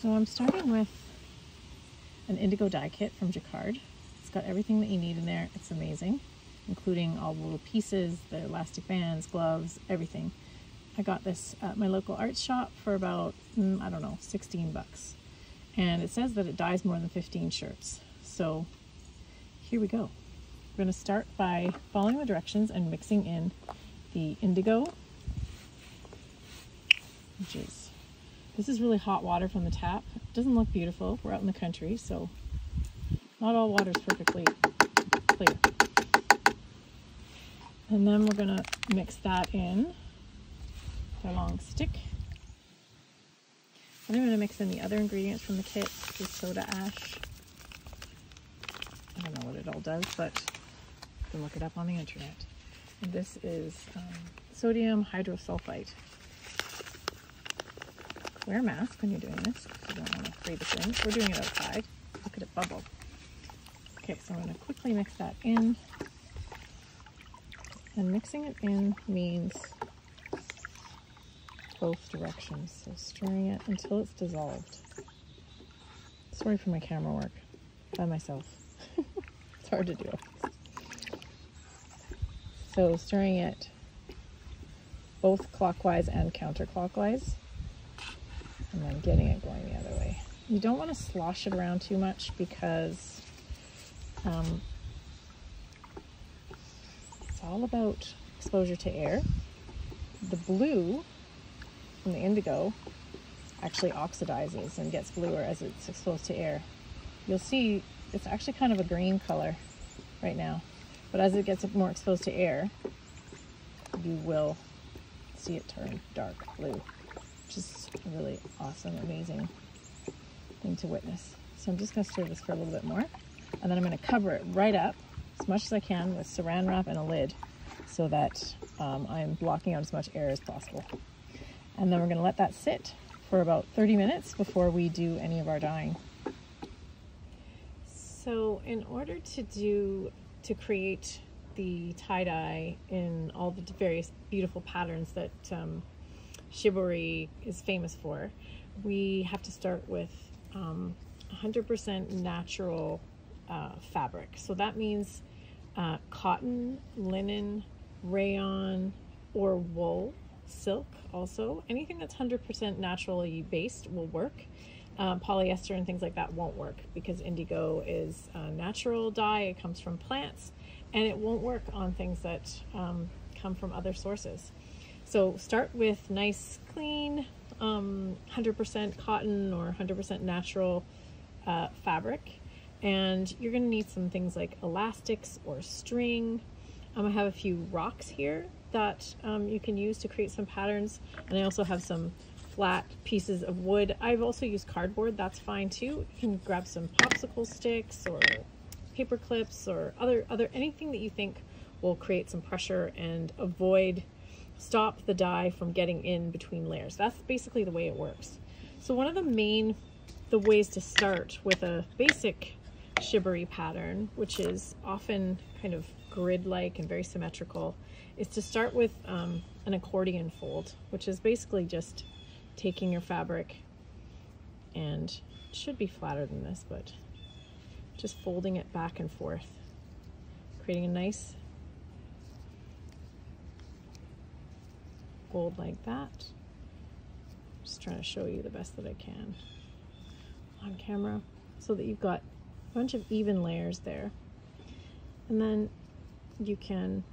So I'm starting with an indigo dye kit from Jacquard. It's got everything that you need in there. It's amazing, including all the little pieces, the elastic bands, gloves, everything. I got this at my local art shop for about, I don't know, 16 bucks. And it says that it dyes more than 15 shirts. So here we go. We're going to start by following the directions and mixing in the indigo, which is, this is really hot water from the tap. It doesn't look beautiful. We're out in the country, so not all water is perfectly clear. And then we're going to mix that in with a long stick. Then I'm going to mix in the other ingredients from the kit, the soda ash. I don't know what it all does, but you can look it up on the internet. And this is sodium hydrosulfite. Wear a mask when you're doing this if you don't want to breathe this in. We're doing it outside. Look at it bubble. Okay, so I'm going to quickly mix that in. And mixing it in means both directions. So stirring it until it's dissolved. Sorry for my camera work by myself. It's hard to do. So stirring it both clockwise and counterclockwise, and then getting it going the other way. You don't want to slosh it around too much because it's all about exposure to air. The blue from the indigo actually oxidizes and gets bluer as it's exposed to air. You'll see it's actually kind of a green color right now, but as it gets more exposed to air, you will see it turn dark blue, which is a really awesome, amazing thing to witness. So I'm just going to stir this for a little bit more, and then I'm going to cover it right up as much as I can with saran wrap and a lid so that I'm blocking out as much air as possible. And then we're going to let that sit for about 30 minutes before we do any of our dyeing. So in order to create the tie-dye in all the various beautiful patterns that Shibori is famous for, we have to start with 100% natural fabric. So that means cotton, linen, rayon, or wool, silk also. Anything that's 100% naturally based will work. Polyester and things like that won't work because indigo is a natural dye. It comes from plants, and it won't work on things that come from other sources. So start with nice, clean, 100% cotton or 100% natural fabric. And you're going to need some things like elastics or string. I have a few rocks here that you can use to create some patterns. And I also have some flat pieces of wood. I've also used cardboard. That's fine too. You can grab some popsicle sticks or paper clips or anything that you think will create some pressure and stop the dye from getting in between layers. That's basically the way it works. So one of the ways to start with a basic shibori pattern, which is often kind of grid-like and very symmetrical, is to start with an accordion fold, which is basically just taking your fabric, and it should be flatter than this, but just folding it back and forth, creating a nice fold like that. Just trying to show you the best that I can on camera so that you've got a bunch of even layers there. And then you can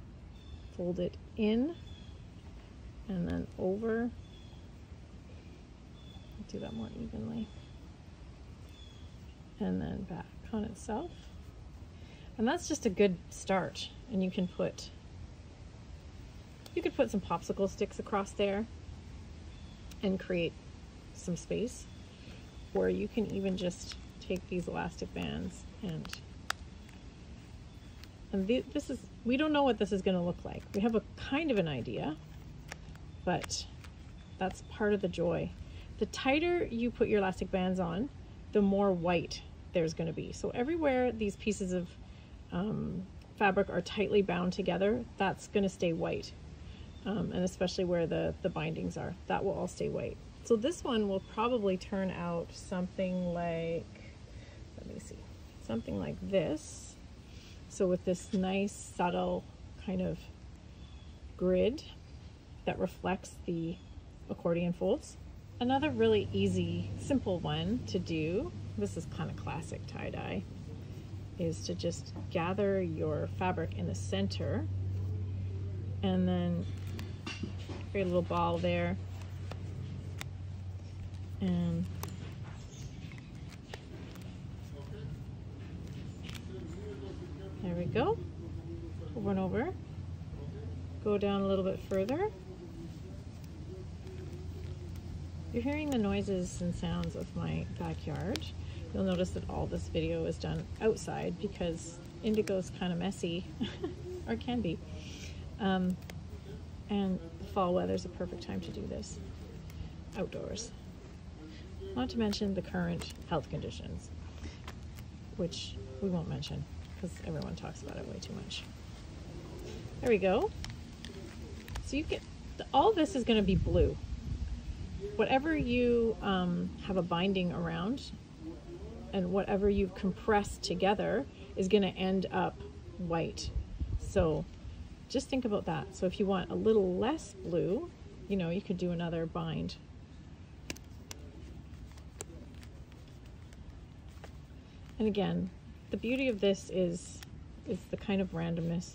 fold it in and then over. Do that more evenly. And then back on itself. And that's just a good start. And you could put some popsicle sticks across there and create some space. Or you can even just take these elastic bands we don't know what this is going to look like. We have a kind of an idea, but that's part of the joy. The tighter you put your elastic bands on, the more white there's going to be. So everywhere these pieces of fabric are tightly bound together, that's going to stay white. And especially where the bindings are, that will all stay white. So this one will probably turn out something like, let me see, something like this. So with this nice subtle kind of grid that reflects the accordion folds. Another really easy, simple one to do, this is kind of classic tie-dye, is to just gather your fabric in the center and then create a little ball there. And there we go. Over and over. Go down a little bit further. You're hearing the noises and sounds of my backyard. You'll notice that all this video is done outside because indigo is kind of messy, or can be. And fall weather is a perfect time to do this outdoors. Not to mention the current health conditions, which we won't mention because everyone talks about it way too much. There we go. So you get, all this is going to be blue. Whatever you have a binding around and whatever you've compressed together is going to end up white. So just think about that. So if you want a little less blue, you know, you could do another bind. And again, the beauty of this is the kind of randomness.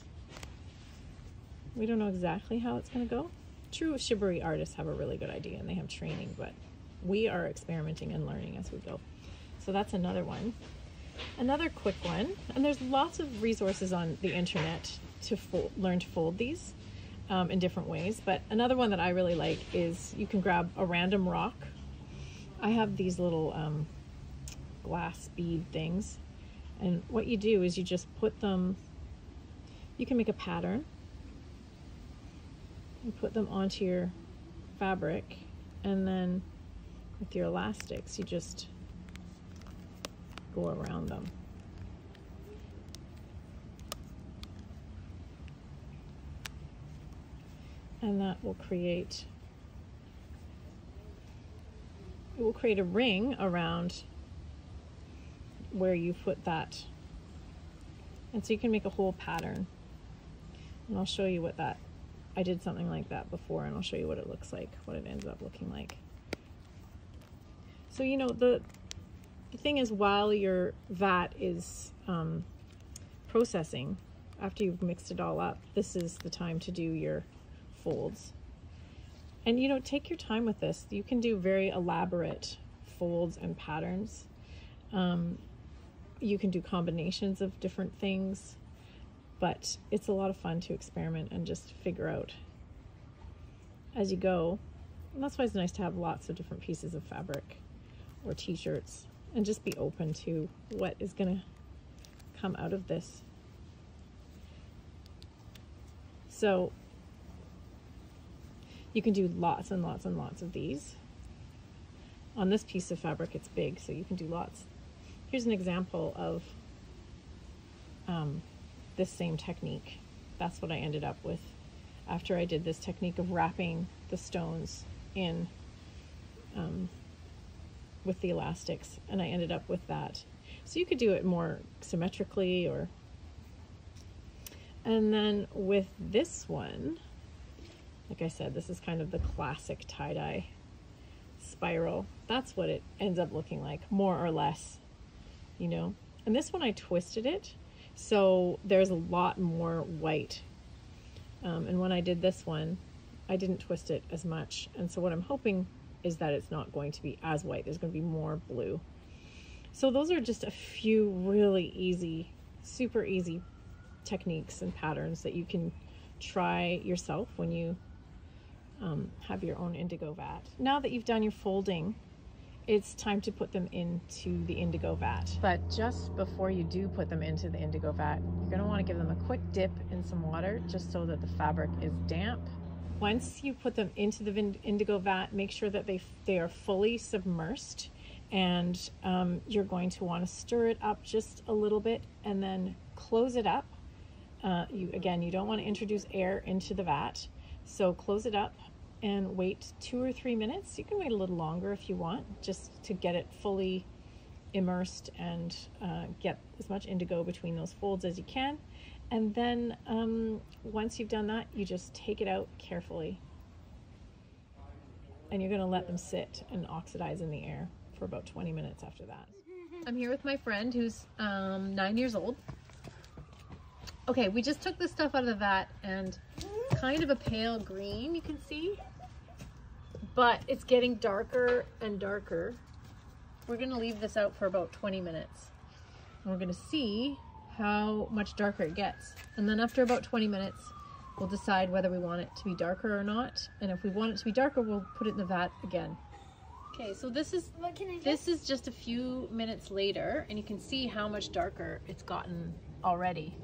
We don't know exactly how it's going to go. True shibori artists have a really good idea and they have training, but we are experimenting and learning as we go. So that's another one. Another quick one, and there's lots of resources on the internet to learn to fold these in different ways, but another one that I really like is you can grab a random rock. I have these little glass bead things, and what you do is you just put them, you can make a pattern. You put them onto your fabric, and then with your elastics you just go around them. And that will create, it will create a ring around where you put that. And so you can make a whole pattern. And I'll show you what that, I did something like that before, and I'll show you what it looks like, what it ends up looking like. So, you know, the thing is, while your vat is processing, after you've mixed it all up, this is the time to do your folds. And, you know, take your time with this. You can do very elaborate folds and patterns. You can do combinations of different things, but it's a lot of fun to experiment and just figure out as you go. And that's why it's nice to have lots of different pieces of fabric or t-shirts and just be open to what is going to come out of this. So you can do lots and lots and lots of these. On this piece of fabric, it's big, so you can do lots. Here's an example of this same technique. That's what I ended up with after I did this technique of wrapping the stones in with the elastics, and I ended up with that. So you could do it more symmetrically, or, and then with this one, like I said, this is kind of the classic tie-dye spiral. That's what it ends up looking like, more or less, you know. And this one I twisted it, so there's a lot more white. And when I did this one, I didn't twist it as much. And so what I'm hoping is that it's not going to be as white. There's going to be more blue. So those are just a few really easy, super easy techniques and patterns that you can try yourself when you have your own indigo vat. Now that you've done your folding, it's time to put them into the indigo vat. But just before you do put them into the indigo vat, you're going to want to give them a quick dip in some water just so that the fabric is damp. Once you put them into the indigo vat, make sure that they are fully submersed, and you're going to want to stir it up just a little bit and then close it up. Again, you don't want to introduce air into the vat, so close it up and wait 2 or 3 minutes. You can wait a little longer if you want, just to get it fully immersed and get as much indigo between those folds as you can. And then once you've done that, you just take it out carefully. And you're going to let them sit and oxidize in the air for about 20 minutes after that. I'm here with my friend who's 9 years old. Okay, we just took this stuff out of the vat, and kind of a pale green, you can see, but it's getting darker and darker. We're going to leave this out for about 20 minutes. And we're going to see how much darker it gets. And then after about 20 minutes, we'll decide whether we want it to be darker or not. And if we want it to be darker, we'll put it in the vat again. Okay, so this is just a few minutes later, and you can see how much darker it's gotten already.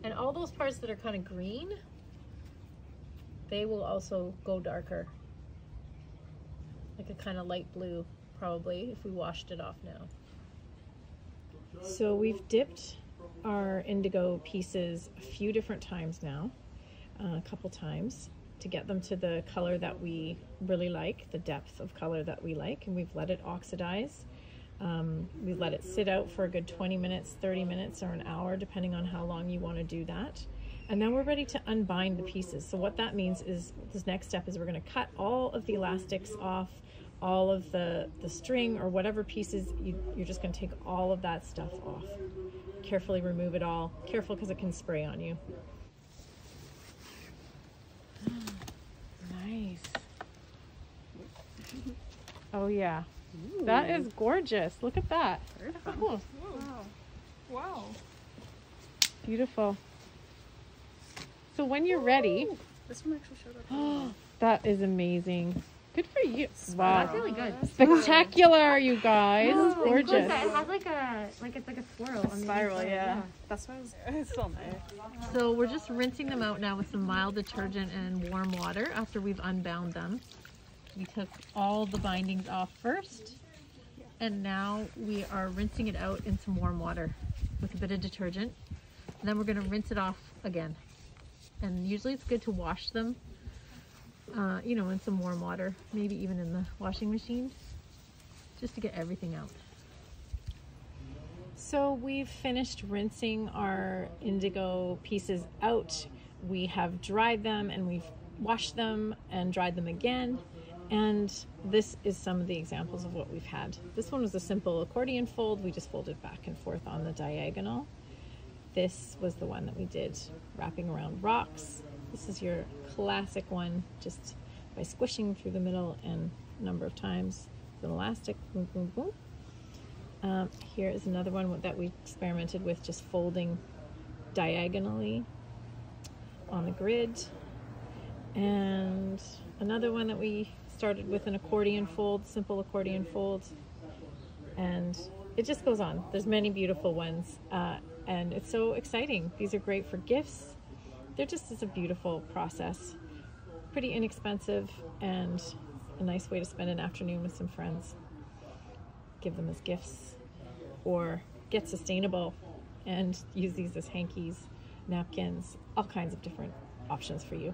And all those parts that are kind of green, they will also go darker. Like a kind of light blue, probably, if we washed it off now. So we've dipped our indigo pieces a few different times now, a couple times, to get them to the color that we really like, the depth of color that we like, and we've let it oxidize. We've let it sit out for a good 20 minutes, 30 minutes, or an hour, depending on how long you want to do that. And then we're ready to unbind the pieces. So what that means is, this next step is we're going to cut all of the elastics off, all of the string or whatever pieces, you're just going to take all of that stuff off. Carefully remove it all. Careful, because it can spray on you. Nice. Oh yeah. Ooh. That is gorgeous. Look at that. Oh. Wow. Wow. Beautiful. So when you're ready, this one actually showed up. that is amazing. Good for you. Wow. That's really good. Spectacular, you guys. Oh, gorgeous. It has like it's like a swirl. A spiral, yeah. That's why it's so nice. So we're just rinsing them out now with some mild detergent and warm water after we've unbound them. We took all the bindings off first, and now we are rinsing it out in some warm water with a bit of detergent. And then we're going to rinse it off again. And usually it's good to wash them, you know, in some warm water, maybe even in the washing machine, just to get everything out. So we've finished rinsing our indigo pieces out. We have dried them, and we've washed them and dried them again. And this is some of the examples of what we've had. This one was a simple accordion fold. We just folded back and forth on the diagonal. This was the one that we did wrapping around rocks. This is your classic one, just by squishing through the middle and a number of times with an elastic, boom, boom, boom. Here is another one that we experimented with, just folding diagonally on the grid. And another one that we started with an accordion fold, simple accordion fold. And it just goes on. There's many beautiful ones. And it's so exciting. These are great for gifts. They're just as a beautiful process. Pretty inexpensive and a nice way to spend an afternoon with some friends. Give them as gifts, or get sustainable and use these as hankies, napkins, all kinds of different options for you.